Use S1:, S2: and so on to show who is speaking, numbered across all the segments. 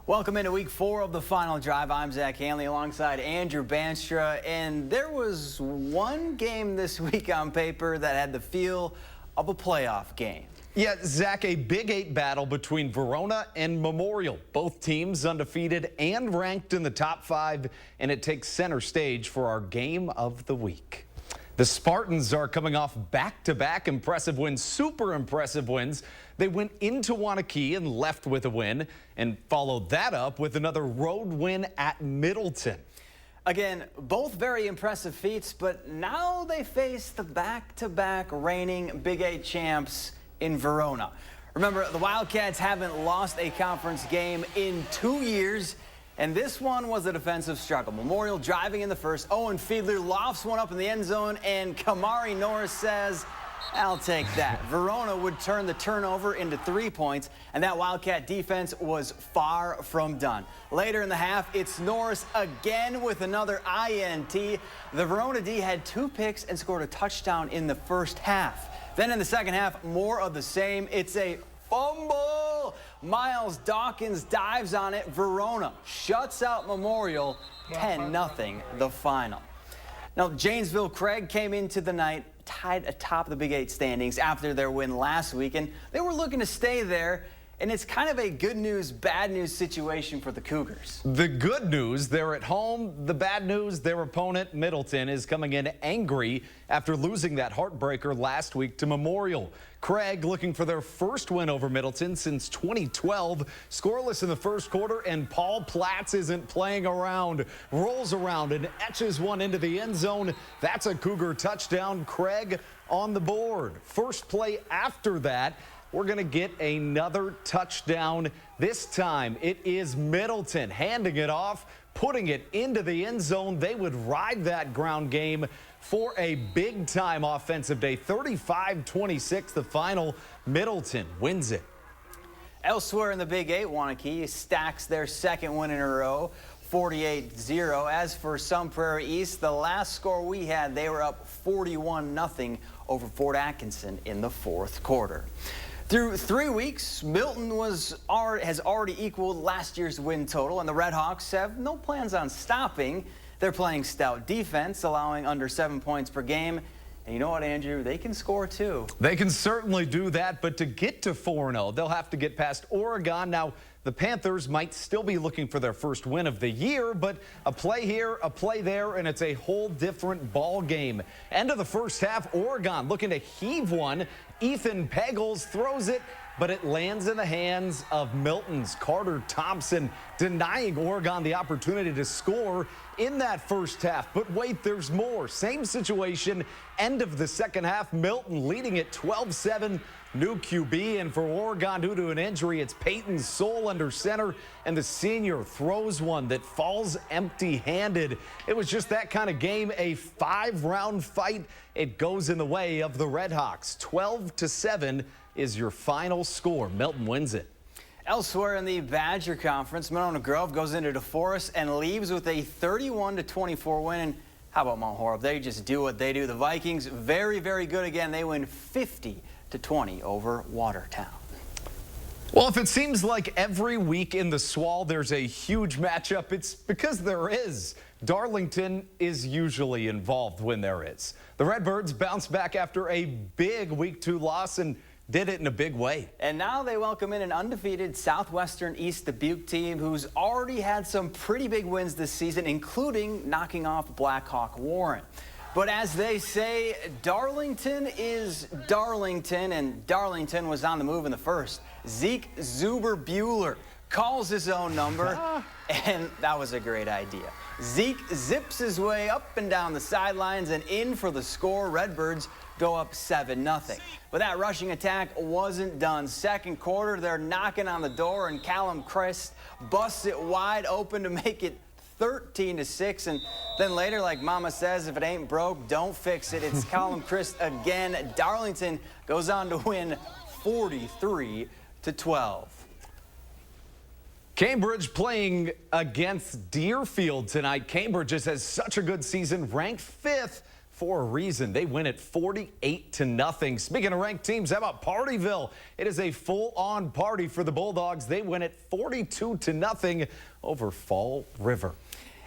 S1: Welcome into week 4 of the final drive. I'm Zach Hanley alongside Andrew Bandstra, and there was one game this week on paper that had the feel of a playoff game.
S2: Yeah, Zach, a Big 8 battle between Verona and Memorial. Both teams undefeated and ranked in the top 5, and it takes center stage for our game of the week. The Spartans are coming off back-to-back impressive wins, super impressive wins. They went into Wanakee and left with a win and followed that up with another road win at Middleton.
S1: Again, both very impressive feats, but now they face the back-to-back reigning Big 8 champs in Verona. Remember, the Wildcats haven't lost a conference game in 2 years. And this one was a defensive struggle. Memorial driving in the first. Owen Fiedler lofts one up in the end zone, and Kamari Norris says, I'll take that. Verona would turn the turnover into 3 points, and that Wildcat defense was far from done. Later in the half, it's Norris again with another INT. The Verona D had 2 picks and scored a touchdown in the first half. Then in the second half, more of the same. It's a fumble. Miles Dawkins dives on it. Verona shuts out Memorial. 10-0 the final. Now, Janesville Craig came into the night tied atop the Big 8 standings after their win last week, and they were looking to stay there. And it's kind of a good news, bad news situation for the Cougars.
S2: The good news, they're at home. The bad news, their opponent, Middleton, is coming in angry after losing that heartbreaker last week to Memorial. Craig looking for their first win over Middleton since 2012. Scoreless in the first quarter, and Paul Platts isn't playing around. Rolls around and etches one into the end zone. That's a Cougar touchdown. Craig on the board. First play after that, we're going to get another touchdown. This time it is Middleton handing it off, putting it into the end zone. They would ride that ground game for a big-time offensive day. 35-26 the final. Middleton wins it.
S1: Elsewhere in the Big 8, Wanakee stacks their second win in a row, 48-0. As for Sun Prairie East, the last score we had, they were up 41-0 over Fort Atkinson in the fourth quarter. Through 3 weeks, Milton has already equaled last year's win total, and the Redhawks have no plans on stopping. They're playing stout defense, allowing under 7 points per game. And you know what, Andrew? They can score, too.
S2: They can certainly do that, but to get to 4-0, they'll have to get past Oregon. Now, the Panthers might still be looking for their first win of the year, but a play here, a play there, and it's a whole different ball game. End of the first half, Oregon looking to heave one. Ethan Pegels throws it, but it lands in the hands of Milton's Carter Thompson, denying Oregon the opportunity to score in that first half. But wait, there's more. Same situation, end of the second half, Milton leading at 12-7. New QB, and for Oregon, due to an injury, it's Peyton Soul under center, and the senior throws one that falls empty-handed. It was just that kind of game, a 5-round fight. It goes in the way of the Redhawks. 12-7 is your final score. Milton wins it.
S1: Elsewhere in the Badger Conference, Monona Grove goes into DeForest and leaves with a 31-24 win. And how about Mount Horeb? They just do what they do. The Vikings, very, very good again. They win 50-20 over Watertown.
S2: Well, if it seems like every week in the SWAL there's a huge matchup, it's because there is. Darlington is usually involved when there is. The Redbirds bounce back after a big Week 2 loss and did it in a big way. And
S1: now they welcome in an undefeated Southwestern East Dubuque team who's already had some pretty big wins this season, including knocking off Blackhawk Warren. But as they say, Darlington is Darlington, and Darlington was on the move in the first. Zeke Zuber-Buehler calls his own number, and that was a great idea. Zeke zips his way up and down the sidelines and in for the score. Redbirds go up 7-0. But that rushing attack wasn't done. Second quarter, they're knocking on the door, and Callum Christ busts it wide open to make it 13-6, and then later, like Mama says, if it ain't broke, don't fix it. It's Callum Christ again. Darlington goes on to win 43-12.
S2: Cambridge playing against Deerfield tonight. Cambridge just has such a good season, ranked 5th for a reason. They win it 48-0. Speaking of ranked teams, how about Partyville? It is a full-on party for the Bulldogs. They win it 42-0 over Fall River.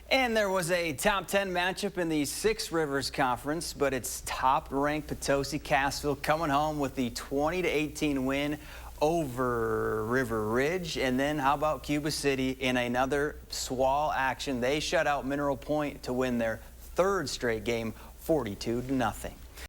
S1: And there was a top 10 matchup in the Six Rivers Conference, but it's top-ranked Potosi Cassville coming home with the 20-18 win over River Ridge. And then how about Cuba City in another SWAL action? They shut out Mineral Point to win their third straight game, 42-0.